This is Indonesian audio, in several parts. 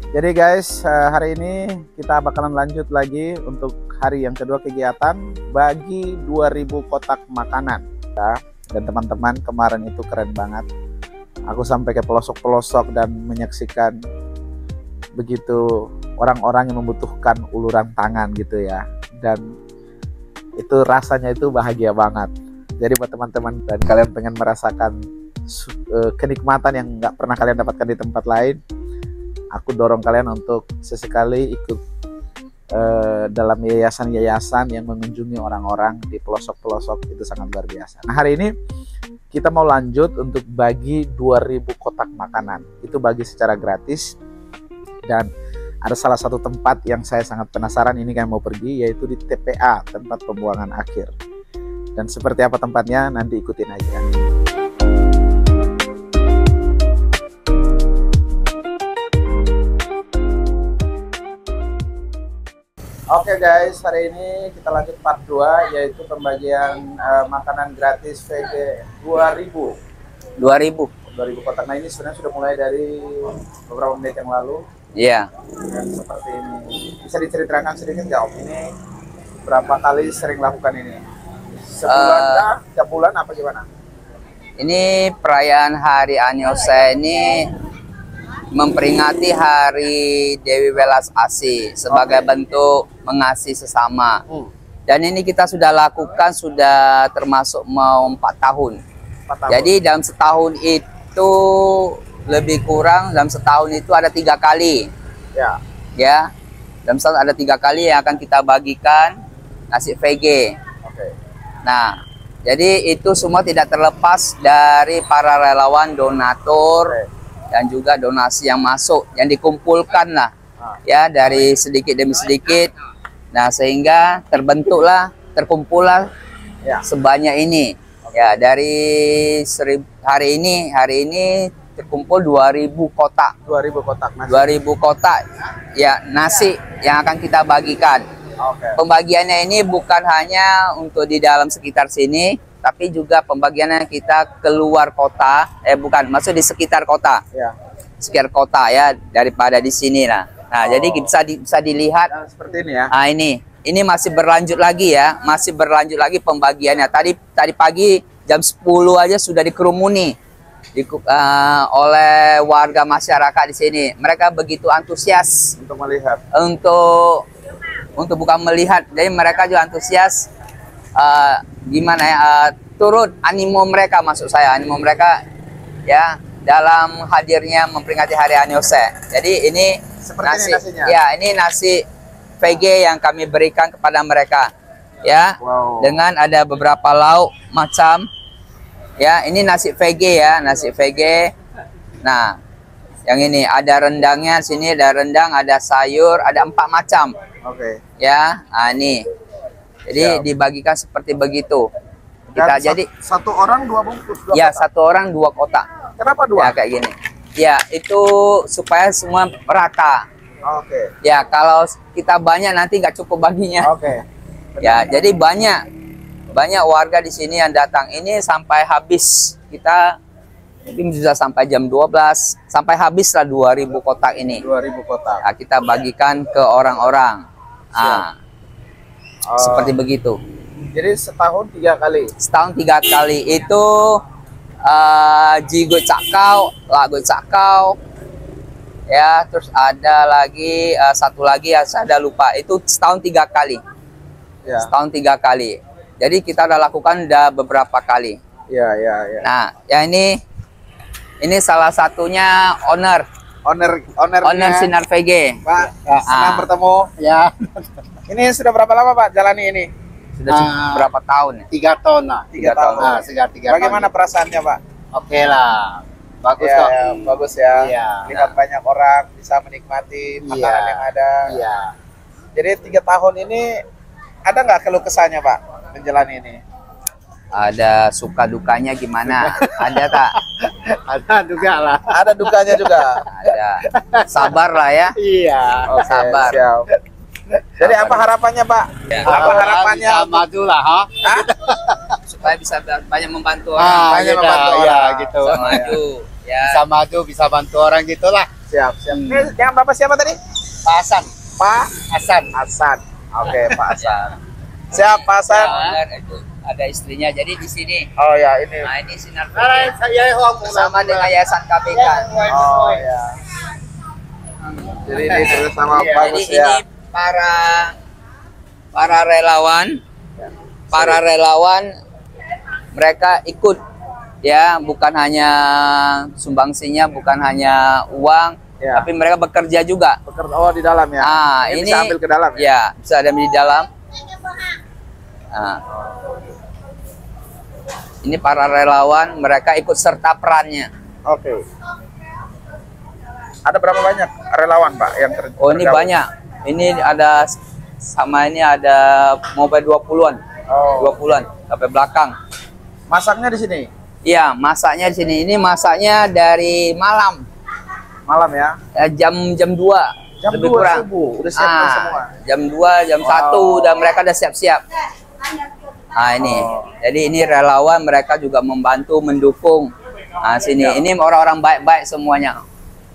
Jadi guys, hari ini kita bakalan lanjut lagi untuk hari yang kedua kegiatan bagi 2000 kotak makanan ya. Dan teman-teman, kemarin itu keren banget. Aku sampai ke pelosok-pelosok dan menyaksikan begitu orang-orang yang membutuhkan uluran tangan gitu ya. Dan itu rasanya itu bahagia banget. Jadi buat teman-teman dan kalian pengen merasakan kenikmatan yang nggak pernah kalian dapatkan di tempat lain, aku dorong kalian untuk sesekali ikut dalam yayasan-yayasan yang mengunjungi orang-orang di pelosok-pelosok. Itu sangat luar biasa. Nah, hari ini kita mau lanjut untuk bagi 2000 kotak makanan. Itu bagi secara gratis. Dan ada salah satu tempat yang saya sangat penasaran ini kan mau pergi, yaitu di TPA, tempat pembuangan akhir. Dan seperti apa tempatnya, nanti ikutin aja. Oke guys, hari ini kita lanjut part 2, yaitu pembagian makanan gratis VG 2000 kotak. Nah, ini sebenarnya sudah mulai dari beberapa menit yang lalu. Iya. Dan seperti ini. Bisa diceritakan sedikit nggak Om, ini berapa kali sering lakukan ini? Sebulan kah? 3 bulan apa gimana? Ini perayaan Hari Anyose ini memperingati Hari Dewi Welas Asih sebagai bentuk mengasihi sesama. Dan ini kita sudah lakukan sudah termasuk mau 4 tahun. 4 tahun. Jadi dalam setahun itu lebih kurang, dalam setahun itu ada 3 kali. Ya. Dalam setahun ada 3 kali yang akan kita bagikan nasi VG. Nah, jadi itu semua tidak terlepas dari para relawan donatur dan juga donasi yang masuk, yang dikumpulkan lah ya dari sedikit demi sedikit. Nah, sehingga terkumpullah sebanyak ini. Ya, dari hari ini terkumpul 2000 kotak. 2000 kotak nasi. 2000 kotak ya nasi yang akan kita bagikan. Pembagiannya ini bukan hanya untuk di dalam sekitar sini, tapi juga pembagiannya kita keluar kota, maksud di sekitar kota. Sekitar kota ya, daripada di sini lah. Nah, jadi bisa dilihat seperti ini ya. Nah, ini masih berlanjut lagi ya, masih berlanjut lagi pembagiannya. Tadi pagi jam 10 aja sudah dikerumuni oleh warga masyarakat di sini. Mereka begitu antusias Untuk melihat. Untuk bukan melihat, jadi mereka juga antusias turut animo mereka, maksud saya animo mereka ya dalam hadirnya memperingati Hari Anyose. Jadi ini seperti nasi, ini nasi VG yang kami berikan kepada mereka ya. Dengan ada beberapa lauk macam ya, ini nasi VG ya, nasi VG. Nah, yang ini ada rendangnya, sini ada rendang, ada sayur, ada 4 macam. Ya, nah ini. Jadi dibagikan seperti begitu. Kita jadi satu orang 2 bungkus. Ya, kotak. 1 orang 2 kotak. Kenapa 2? Ya, kayak gini. Ya, itu supaya semua merata. Ya, kalau kita banyak nanti nggak cukup baginya. Ya, jadi banyak warga di sini yang datang. Ini sampai habis. Kita mungkin bisa sampai jam 12, sampai habislah 2000 kotak ini. 2000 kotak. Nah, kita bagikan ke orang-orang. Seperti begitu. Jadi setahun 3 kali. Setahun 3 kali itu jigo cakau, lagu cakau. Ya, terus ada lagi satu lagi ya saya udah lupa. Itu setahun 3 kali. Setahun 3 kali. Jadi kita udah lakukan beberapa kali. Nah, ya ini salah satunya owner Sinar VG. Pak, senang bertemu. Ya. Ini sudah berapa lama Pak jalani ini? Sudah berapa tahun? 3 tahun lah. 3 tahun. Sekitar 3 Bagaimana perasaannya Pak? Oke lah. Bagus kok. Bagus ya. Lihat banyak orang bisa menikmati makanan yang ada. Jadi 3 tahun ini ada nggak keluh kesahnya Pak menjalani ini? Ada suka dukanya gimana? Ada tak? Ada juga lah. Ada dukanya juga. Ada. Sabar lah ya. Iya. Sabar. Siap. Jadi apa harapannya Pak? Apa harapannya? Maju lah, supaya bisa banyak membantu orang. Banyak membantu orang. Ya, gitu. Bisa maju. Ya. Bisa maju, bisa bantu orang gitulah. Siap. Ini yang Bapak siapa tadi? Pak Hasan. Pak Hasan. Hasan. Oke, Pak Hasan. Siap, Pak Hasan. Itu ada istrinya. Jadi di sini. Oh ya, ini. Nah, ini Sinar Saya bersama dengan Yayasan KBK. Oh ya. Jadi ini sama Jadi bagus ini ya. para relawan, mereka ikut ya, bukan hanya sumbangsinya, bukan hanya uang, Ya. tapi mereka bekerja juga. Oh, di dalam ya. Ini bisa ambil ke dalam ya. Ya, bisa ada di dalam. Nah, ini para relawan, mereka ikut serta perannya. Oke. Ada berapa banyak relawan, Pak, yang Oh, ini tergabung? banyak. Ini ada sama ini ada mobile 20-an. Oh. 20-an sampai belakang. Masaknya di sini. Iya, masaknya di sini. Ini masaknya dari malam. Malam ya. Jam 2. Jam lebih 2 kurang. subuh udah siap semua. Jam 2, jam 1 dan mereka udah siap-siap. Nah, ini. Jadi ini relawan, mereka juga membantu, mendukung. Nah, sini. Ini orang-orang baik-baik semuanya.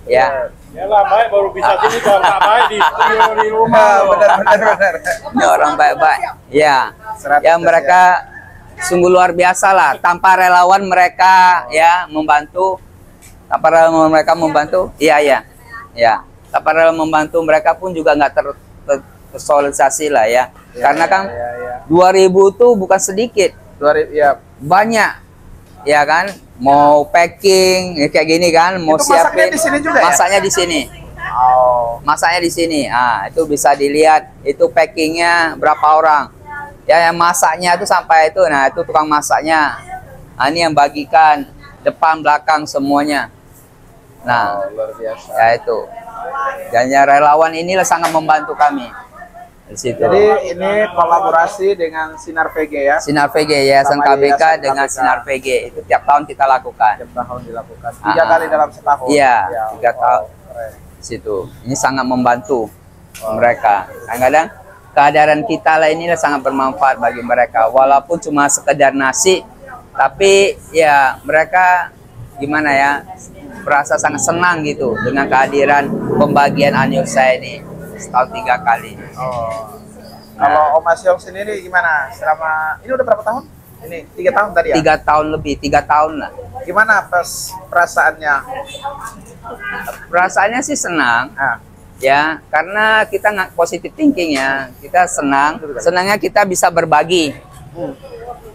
Ya. Yalah, baik baru bisa sini, kalau nggak baik di studio di rumah. Benar. Ini orang baik-baik. Ya. Ya, mereka sungguh luar biasa lah. Tanpa relawan mereka ya membantu. Tanpa relawan mereka membantu. Iya. Tanpa relawan membantu, mereka pun juga nggak tersosialisasi lah ya. Karena kan 2000 tuh bukan sedikit. 2000 ya. Banyak. Ya kan? Mau packing ya kayak gini kan, mau Itu masaknya siapin. di sini juga ya? Masaknya di sini. Oh. Masaknya di sini. Ah, itu bisa dilihat itu packingnya berapa orang. Ya, yang masaknya itu sampai itu. Nah, itu tukang masaknya. Nah, ini yang bagikan depan belakang semuanya. Nah, Luar biasa. ya itu. Dan yang relawan inilah sangat membantu kami di situ. Jadi ini kolaborasi dengan Sinar PG ya. Sinar PG, Yayasan Sama KBK Yayasan dengan KBK. Sinar PG itu tiap tahun kita lakukan. Tiap tahun dilakukan. 3 kali dalam setahun. Iya, Ya, 3 tahun. keren. Situ. Ini sangat membantu mereka. Kadang-kadang kehadiran kita lah inilah sangat bermanfaat bagi mereka. Walaupun cuma sekedar nasi, tapi ya mereka gimana ya, merasa sangat senang gitu dengan kehadiran pembagian anniversary ini setahun 3 kali. Oh. Kalau Om Asyong sendiri gimana? Selama ini udah berapa tahun? Ini 3 tahun tadi ya? 3 tahun lebih, 3 tahun lah. Gimana perasaannya? Perasaannya sih senang. Ah, Ya, karena kita nggak positive thinking ya, kita senangnya kita bisa berbagi,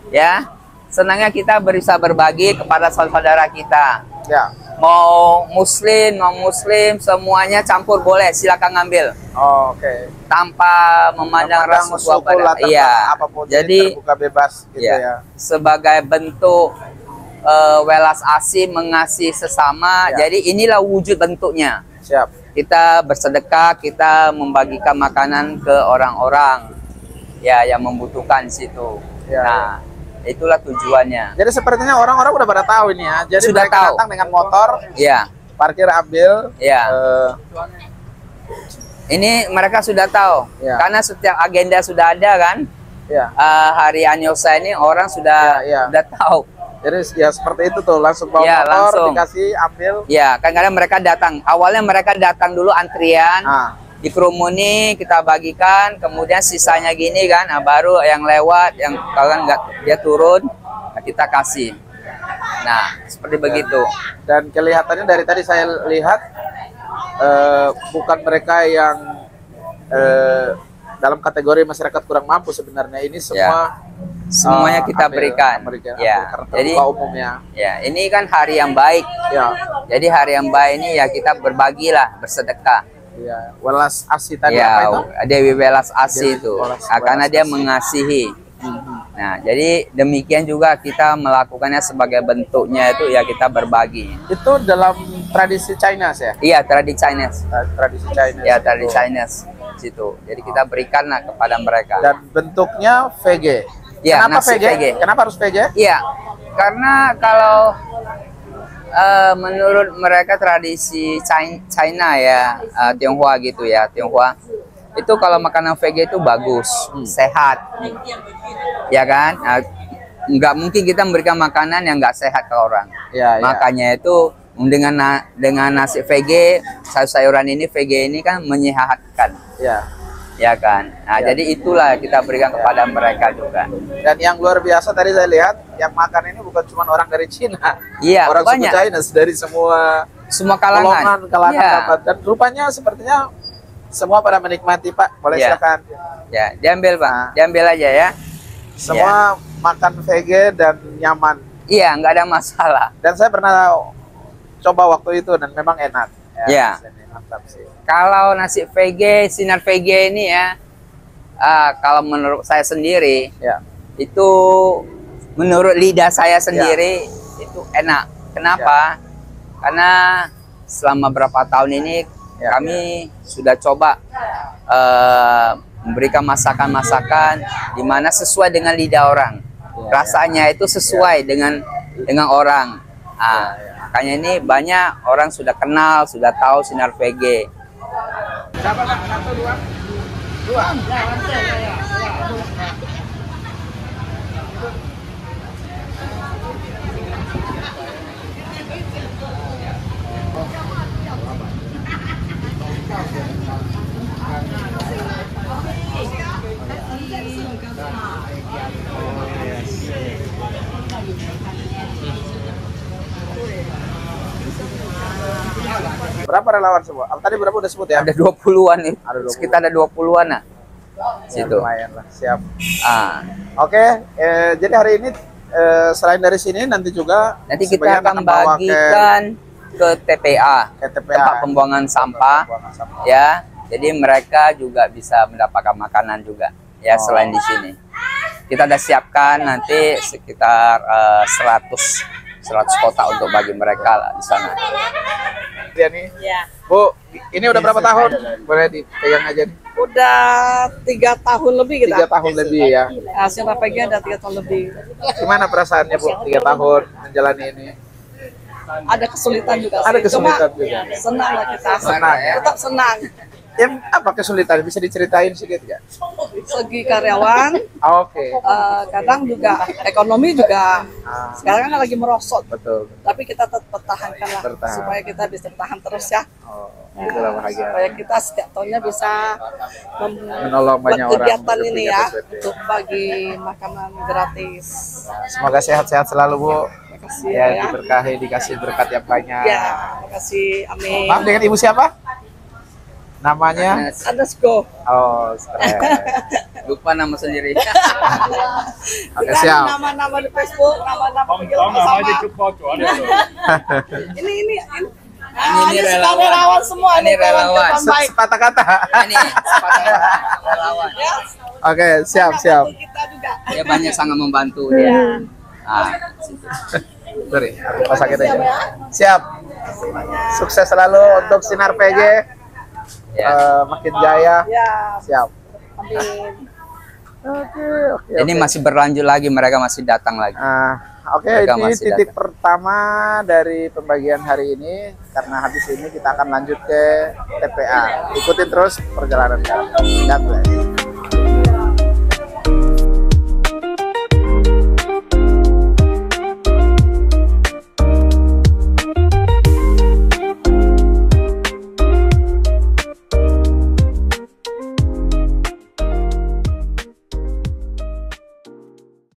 ya, senangnya kita bisa berbagi kepada saudara kita, ya. mau muslim, semuanya campur boleh, silakan ngambil, Oh, oke. tanpa memandang ras suku suku latar iya, apapun jadi terbuka bebas gitu ya, ya. sebagai bentuk welas asih mengasihi sesama, Ya. jadi inilah wujud bentuknya. Siap. Kita bersedekah, kita membagikan makanan ke orang-orang ya yang membutuhkan di situ. Ya, Nah, itulah tujuannya. Jadi sepertinya orang-orang udah pada tahu ini ya. Jadi Sudah mereka tahu. datang dengan motor, Ya, parkir ambil. ya. eh, Ini mereka sudah tahu. Ya. Karena setiap agenda sudah ada kan. ya. Hari Anyosa ini orang sudah Ya, ya. sudah tahu. Jadi ya seperti itu tuh, langsung bawa Ya, motor, langsung. dikasih ambil. Ya, kadang-kadang mereka datang. Awalnya mereka datang dulu antrian. Ah, Dikerumuni, kita bagikan, kemudian sisanya gini kan, nah baru yang lewat, yang kalau nggak dia turun, nah kita kasih. Nah, seperti begitu. dan kelihatannya dari tadi saya lihat bukan mereka yang dalam kategori masyarakat kurang mampu sebenarnya. Ini semua Semuanya kita ambil, berikan. ambil, Ya, karena jadi terbuka umumnya. ya ini kan hari yang baik. Ya, Jadi hari yang baik ini ya kita berbagilah, bersedekah. ya. Welas asih tadi apa Ya, itu? Dewi Welas Asih Dewi itu. Welas Nah, karena dia Asih. mengasihi. Nah, jadi demikian juga kita melakukannya sebagai bentuknya itu ya kita berbagi. Itu dalam tradisi Chinese ya? Iya, tradisi Chinese. Tradisi Chinese. Ya, tradisi itu. Chinese situ. Jadi kita berikanlah kepada mereka. Dan bentuknya VG. Ya, Kenapa nasi VG? VG. Kenapa harus VG? Iya, karena kalau menurut mereka tradisi China ya, Tionghoa gitu ya, Tionghoa itu kalau makanan VG itu bagus, sehat, ya kan? Nggak mungkin kita memberikan makanan yang nggak sehat ke orang. Ya, ya. Makanya itu dengan nasi VG, sayur-sayuran ini VG ini kan menyehatkan. Ya. Ya kan. Nah, Ya. jadi itulah kita berikan kepada mereka juga. Dan yang luar biasa tadi saya lihat, yang makan ini bukan cuma orang dari Cina. Iya, Orang suku banyak. Chinese dari semua Kalangan. kalangan Iya. dapat. Dan rupanya sepertinya semua pada menikmati, Pak. Boleh Iya. silakan. Ya, diambil Pak. Nah. Diambil aja ya. Semua makan VG dan nyaman. Iya, nggak ada masalah. Dan saya pernah coba waktu itu dan memang enak. Iya. Sini, mantap sih. Kalau nasi VG, sinar VG ini ya, kalau menurut saya sendiri, Ya. itu menurut lidah saya sendiri itu enak. Kenapa? Karena selama berapa tahun ini Ya. kami sudah coba memberikan masakan-masakan di mana sesuai dengan lidah orang. Ya, Rasanya itu sesuai dengan orang. Makanya ini banyak orang sudah kenal, sudah tahu sinar VG. Siapa Pak? Satu, dua? Dua. Berapa relawan semua? Tadi berapa udah sebut ya? Ada 20-an nih. Ada 20. Sekitar ada 20-an nah. Ya, Situ. lumayan lah, siap. Ah, Oke, jadi hari ini selain dari sini nanti juga nanti kita sebagian akan bawa bagikan ke TPA, ke TPA, tempat pembuangan sampah. Pembuangan sampah. Ya, jadi mereka juga bisa mendapatkan makanan juga. Ya, selain di sini. Kita udah siapkan nanti sekitar 100 kotak untuk bagi mereka lah di sana. Ya nih, Ya, Bu, ini udah berapa tahun? Boleh dipegang aja nih. udah 3 tahun lebih kita. 3 tahun lebih ya. Hasil PPG ada 3 tahun lebih. Gimana perasaannya Bu? 3 tahun menjalani ini. Ada kesulitan juga. Ada sih. kesulitan Cuma, juga. senang lah kita. Senang ya. Tetap senang. Ya, apa kesulitan? Bisa diceritain sedikit nggak? Segi karyawan, Oke, kadang juga ekonomi juga. Sekarang kan lagi merosot. betul. Tapi kita tetap pertahankan lah Bertahan. supaya kita bisa bertahan terus ya. Oh, itulah bahagia. Supaya kita setiap tahunnya bisa Menolong banyak buat orang. kegiatan ini ya Betul. untuk bagi makanan gratis. Semoga sehat-sehat selalu Bu. Terima kasih Ya, ya. diberkahi, dikasih berkat yang banyak. Ya, terima kasih. Amin. Maaf, dengan Ibu siapa? Namanya? Underscore. Oh, keren. Lupa nama sendiri. Oke, Kita siap. nama-nama di Facebook, nama-nama Om video Tom sama. aja cukup ada tuh. Ini. Ini relawan. relawan semua. Ini relawan. kawan baik. Sepatah kata. Ini sepatutnya relawan. Ya, Oke, siap, siap. bantu kita juga. Dia banyak sangat membantu Ya. dia. Ah, situ. Sorry, pasakin aja. Siap. Sukses selalu untuk Sinar PG. Ya. Makin jaya. Ya, Siap. amin. Oke. Ini masih berlanjut lagi, mereka masih datang lagi. Oke, Mereka ini masih titik datang. pertama dari pembagian hari ini. Karena habis ini kita akan lanjut ke TPA. Ikutin terus perjalanan kami. God bless.